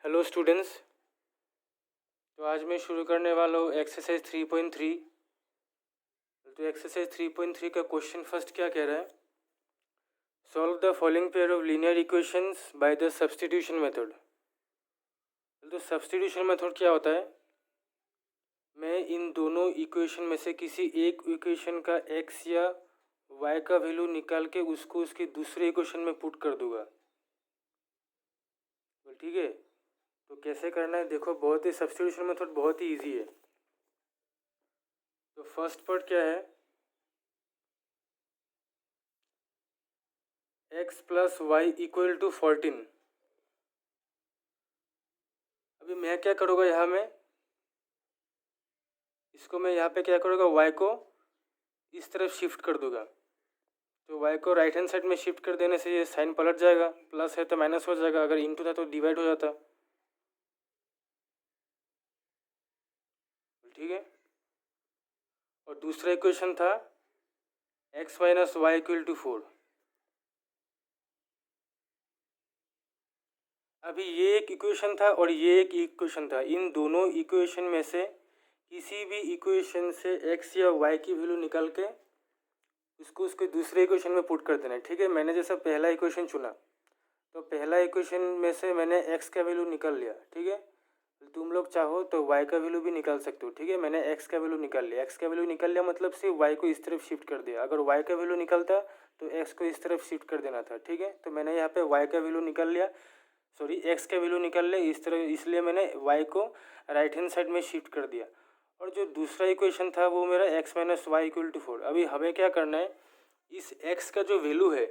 Hello students. तो आज मैं शुरू करने वाला हूँ एक्सरसाइज 3.3। तो एक्सरसाइज 3.3 का क्वेश्चन फर्स्ट क्या कह रहा है? Solve the following pair of linear equations by the substitution method. तो सब्स्टिट्यूशन मेथड क्या होता है? मैं इन दोनों इक्वेशन में से किसी एक इक्वेशन का एक्स या वाई का वैल्यू निकाल के उसको उसके दूसरे इक्वेशन में पुट कर दूंगा। ठीक है, तो कैसे करना है देखो, बहुत ही सब्स्टिट्यूशन मेथड बहुत ही इजी है। तो फर्स्ट पार्ट क्या है? x plus y equal to 14। अभी मैं क्या करूँगा, यहाँ में इसको मैं यहाँ पे क्या करूँगा, y को इस तरफ शिफ्ट कर दूंगा। तो y को राइट हैंड साइड में शिफ्ट कर देने से ये साइन पलट जाएगा, प्लस है तो माइनस हो जाएगा, अगर इंटू था तो डिवाइड हो जाता। ठीक है, और दूसरा इक्वेशन था x minus y equal to 4। अभी ये एक इक्वेशन था और ये एक इक्वेशन था, इन दोनों इक्वेशन में से किसी भी इक्वेशन से x या y की वैल्यू निकाल के उसको उसके दूसरे इक्वेशन में पुट कर देना है। ठीक है, मैंने जैसा पहला इक्वेशन चुना तो पहला इक्वेशन में से मैंने x का वैल्यू निकाल लिया। ठीक है, तुम लोग चाहो तो y का वैल्यू भी निकाल सकते हो। ठीक है, मैंने x का वैल्यू निकाल लिया। x का वैल्यू निकाल लिया मतलब सिर्फ y को इस तरफ शिफ्ट कर दिया। अगर y का वैल्यू निकलता तो x को इस तरफ शिफ्ट कर देना था। ठीक है, तो मैंने यहाँ पे y का वैल्यू निकाल लिया, सॉरी x का वैल्यू निकाल लिया इस तरह, इसलिए मैंने y को राइट हैंड साइड में शिफ्ट कर दिया। और जो दूसरा इक्वेशन था वो मेरा x minus y equal to 4। अभी हमें क्या करना है, इस x का जो वैल्यू है,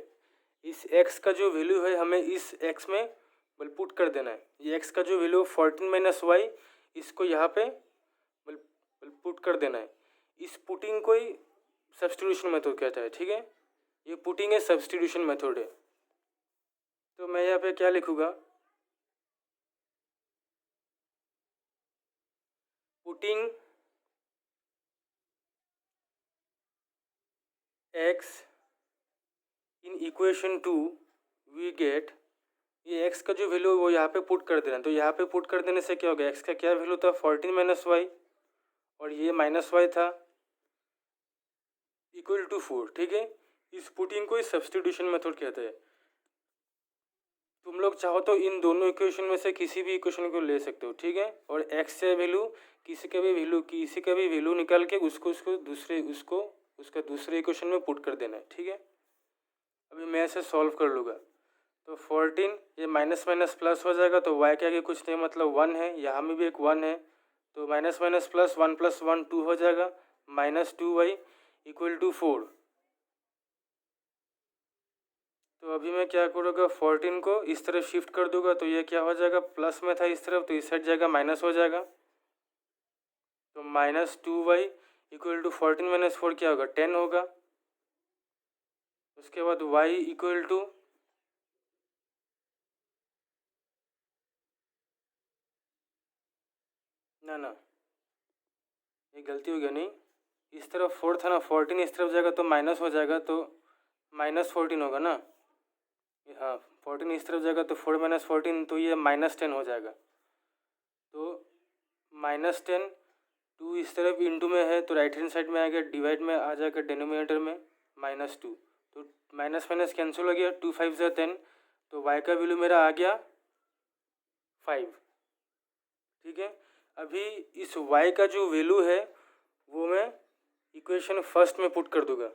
इस x का जो वैल्यू है हमें इस x में पुट कर देना है। ये x का जो वैल्यू 14 माइनस वाई, इसको यहाँ पे पुट कर देना है। इस पुटिंग को ही सब्स्टिट्यूशन मेथड कहता है। ठीक है, ये पुटिंग है, सब्स्टिट्यूशन मेथड है। तो मैं यहाँ पे क्या लिखूँगा, putting x in equation 2 we get, ये x का जो वैल्यू वो यहाँ पे पुट कर देना। तो यहाँ पे पुट कर देने से क्या होगा, x का क्या वैल्यू था 14 माइनस वाई, और ये माइनस वाई था, इक्वल टू 4। ठीक है, इस पुटिंग को इस सब्स्टिट्यूशन मेथड कहते हैं। तुम लोग चाहो तो इन दोनों इक्वेशन में से किसी भी इक्वेशन को ले सकते हो। ठीक है, और x से वैल्यू किसी का भी वैल्यू निकाल के उसको उसका दूसरे इक्वेशन में पुट कर देना है। ठीक है, अभी मैं इसे सॉल्व कर लूँगा। तो 14 ये माइनस माइनस प्लस हो जाएगा, तो y के आगे कुछ नहीं मतलब 1 है, यहाँ में भी एक 1 है, तो माइनस माइनस प्लस 1 2 हो जाएगा, माइनस 2y इक्वल टू 4। तो अभी मैं क्या करूँगा, 14 को इस तरफ शिफ्ट कर दूंगा, तो ये क्या हो जाएगा, प्लस में था इस तरफ तो इस साइड जाएगा माइनस हो जाएगा। तो minus 2y equal to 14 minus 4 क्या होगा, 10 होगा। उसके बाद y इक्वल टू, ना ये गलती हो गया, नहीं इस तरफ 4 था ना, 14 इस तरफ जाएगा तो माइनस हो जाएगा, तो माइनस 14 होगा ना। हाँ, 14 इस तरफ जाएगा तो 4 माइनस 14, तो ये माइनस 10 हो जाएगा। तो माइनस 10, 2 इस तरफ इंटू में है तो राइट हैंड साइड में आएगा, डिवाइड में आ जाएगा डिनोमिनेटर में -2, तो माइनस माइनस कैंसिल हो गया, 2 5 ज़ा 10, तो y का वैल्यू मेरा आ गया 5। ठीक है, अभी इस y का जो वैल्यू है वो मैं इक्वेशन फर्स्ट में पुट कर दूंगा।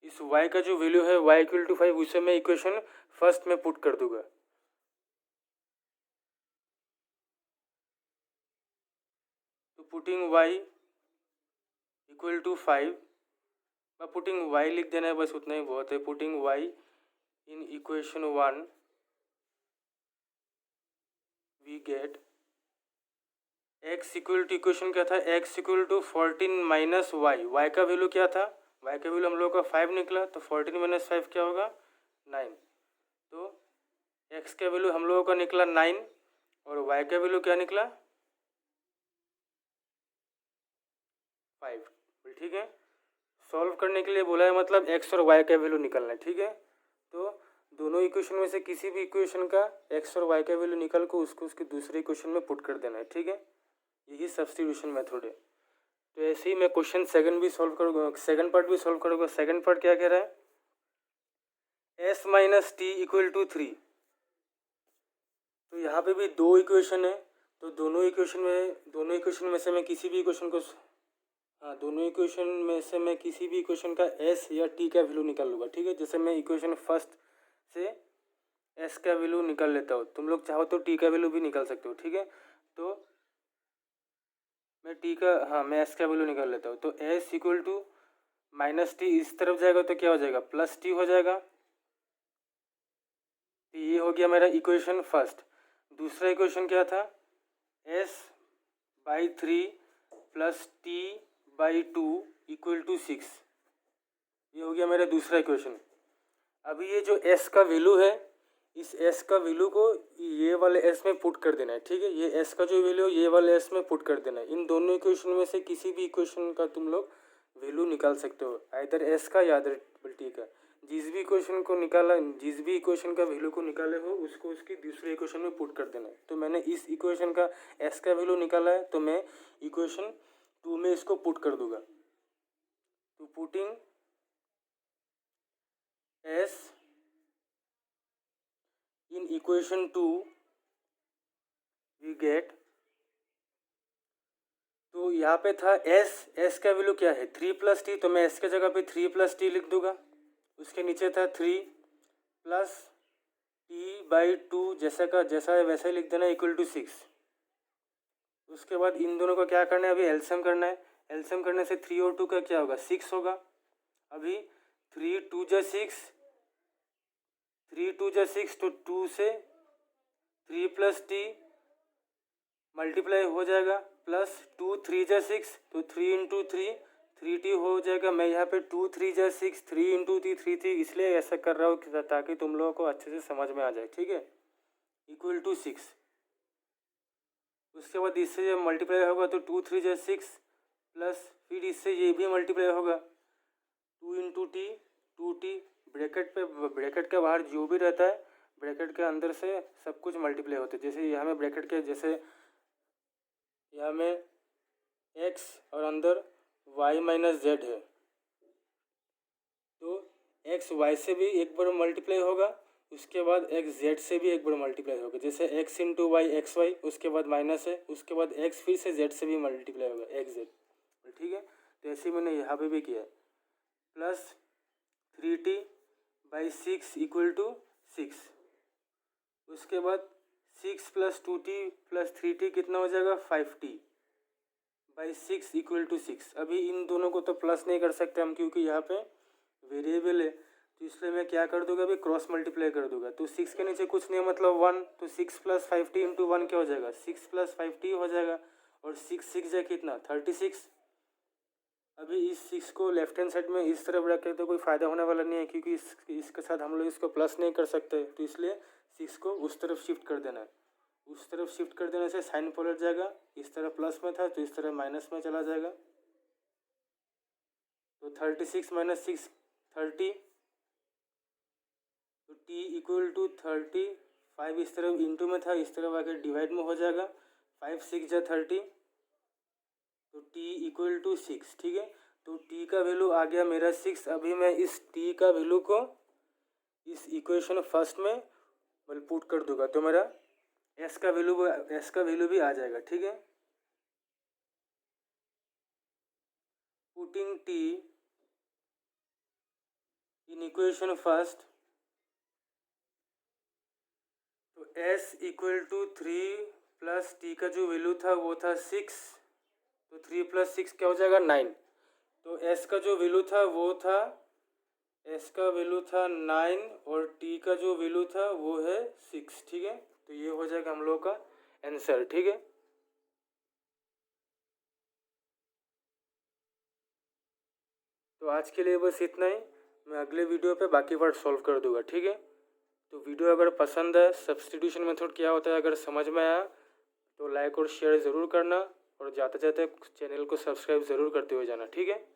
इस y का जो वैल्यू है y इक्वल टू 5, उसे मैं इक्वेशन फर्स्ट में पुट कर दूंगा। तो putting y equal to 5, putting y लिख देना है, बस उतना ही बहुत है। Putting y in equation 1 we get x equal to, equation क्या था, x equal to 14 minus y. Y का वैल्यू क्या था, y का वैल्यू हम लोग का 5 निकला, तो 14 माइनस 5 क्या होगा, 9। तो x का वैल्यू हम लोगों का निकला 9 और y का वैल्यू क्या निकला 5। ठीक है, सॉल्व करने के लिए बोला है, मतलब x और y का वैल्यू निकलना है। ठीक है, तो दोनों इक्वेशन में से किसी भी इक्वेशन का एक्स और वाई का वैल्यू निकाल कर उसको उसके दूसरे इक्वेशन में पुट कर देना है, ठीक है। यही सब्स्टिट्यूशन मेथड है। तो ऐसे ही मैं क्वेश्चन सेकंड भी सॉल्व करूँगा, सेकंड पार्ट भी सॉल्व करूँगा। सेकंड पार्ट क्या कह रहा है, S minus T equal to 3। तो यहाँ पे भी दो इक्वेशन है, तो दोनों इक्वेशन में से मैं किसी भी इक्वेशन को, हाँ, दोनों इक्वेशन में से मैं किसी भी इक्वेशन का एस या टी का वैल्यू निकाल लूँगा, ठीक है। जैसे मैं इक्वेशन फर्स्ट से एस का वैल्यू निकाल लेता हूँ, तुम लोग चाहो तो टी का वैल्यू भी निकाल सकते हो, ठीक है। तो मैं एस का वैल्यू निकाल लेता हूँ। तो S equal to minus T, इस तरफ जाएगा तो क्या हो जाएगा, प्लस टी हो जाएगा। तो ये हो गया मेरा इक्वेशन फर्स्ट। दूसरा इक्वेशन क्या था, S by 3 plus T by 2 equal to 6। ये हो गया मेरा दूसरा इक्वेशन। अभी ये जो एस का वैल्यू है, इस एस का वैल्यू को ये वाले एस में पुट कर देना है, ठीक है। ये एस का जो वैल्यू है ये वाले एस में पुट कर देना है। इन दोनों इक्वेशन में से किसी भी इक्वेशन का तुम लोग वैल्यू निकाल सकते हो, आइदर एस का या टी का। जिस भी इक्वेशन का वैल्यू को निकाले हो उसको उसकी दूसरे इक्वेशन में पुट कर देना है। तो मैंने इस इक्वेशन का एस का वैल्यू निकाला है, तो मैं इक्वेशन 2 में इसको पुट कर दूंगा। तो putting S in equation 2 we get, तो यहाँ पे था एस का वैल्यू क्या है 3 प्लस टी, तो मैं एस के जगह पे 3 प्लस टी लिख दूंगा। उसके नीचे था 3 प्लस टी बाई 2, जैसा है वैसा ही लिख देना, इक्वल टू 6। उसके बाद इन दोनों को क्या करना है, अभी एलसीएम करना है। एलसीएम करने से 3 और 2 का क्या होगा, 6 होगा। अभी 3 2 जा 6, तो 2 से 3 प्लस टी मल्टीप्लाई हो जाएगा, प्लस 2 3 जा 6, तो 3 इंटू 3 टी हो जाएगा। मैं यहाँ पे 2 3 जा 6, 3 इंटू 3 3, इसलिए ऐसा कर रहा हूँ ताकि तुम लोगों को अच्छे से समझ में आ जाए, ठीक है। Equal to 6। उसके बाद इससे जब मल्टीप्लाई होगा तो 2 3 जा 6, प्लस फिर इससे ये भी मल्टीप्लाई होगा 2 इंटू टी 2t, ब्रैकेट के बाहर जो भी रहता है ब्रैकेट के अंदर से सब कुछ मल्टीप्लाई होता है। जैसे यहाँ में ब्रैकेट के, जैसे यहाँ में x और अंदर y माइनस जेड है, तो x y से भी एक बार मल्टीप्लाई होगा, उसके बाद x z से भी एक बार मल्टीप्लाई होगा। जैसे x into y x y, उसके बाद माइनस है, उसके बाद x फिर से z से भी मल्टीप्लाई होगा, x z, ठीक है। तो ऐसे मैंने यहाँ पे भी किया है, plus 3t by 6 equal to 6। उसके बाद 6 प्लस 2t प्लस 3t कितना हो जाएगा, 5t बाई 6 इक्वल टू 6। अभी इन दोनों को तो प्लस नहीं कर सकते हम, क्योंकि यहाँ पे वेरिएबल है, तो इसलिए मैं क्या कर दूंगा, अभी क्रॉस मल्टीप्लाई कर दूंगा। तो 6 के नीचे कुछ नहीं है, मतलब 1, तो 6 प्लस 5t इंटू 1 क्या हो जाएगा, 6 प्लस 5t हो जाएगा। और 6 6 जाए कितना, 36। अभी इस 6 को लेफ्ट हैंड साइड में इस तरफ रखें तो कोई फ़ायदा होने वाला नहीं है, क्योंकि इसके साथ हम लोग इसको प्लस नहीं कर सकते, तो इसलिए 6 को उस तरफ शिफ्ट कर देना है। उस तरफ शिफ्ट कर देने से साइन पलट जाएगा, इस तरफ प्लस में था तो इस तरफ माइनस में चला जाएगा। तो 36 माइनस 6 30, तो t इक्वल टू 30। 5 इस तरफ इंटू में था, इस तरफ आकर डिवाइड में हो जाएगा, 5 6 जा 30, तो t इक्वल टू 6, ठीक है। तो t का वैल्यू आ गया मेरा 6। अभी मैं इस t का वैल्यू को इस इक्वेशन फर्स्ट में पुट कर दूंगा, तो मेरा s का वैल्यू भी आ जाएगा, ठीक है। Putting t in equation first, तो s equal to 3 plus t का जो वैल्यू था वो था 6, तो 3 प्लस 6 क्या हो जाएगा, 9। तो s का जो वैल्यू था वो था, s का वैल्यू था 9 और t का जो वैल्यू था वो है 6, ठीक है। तो ये हो जाएगा हम लोग का आंसर, ठीक है। तो आज के लिए बस इतना ही, मैं अगले वीडियो पे बाकी पार्ट सॉल्व कर दूंगा, ठीक है। तो वीडियो अगर पसंद है, सब्स्टिट्यूशन मेथड क्या होता है अगर समझ में आया तो लाइक और शेयर ज़रूर करना, और जाते जाते चैनल को सब्सक्राइब ज़रूर करते हुए जाना, ठीक है।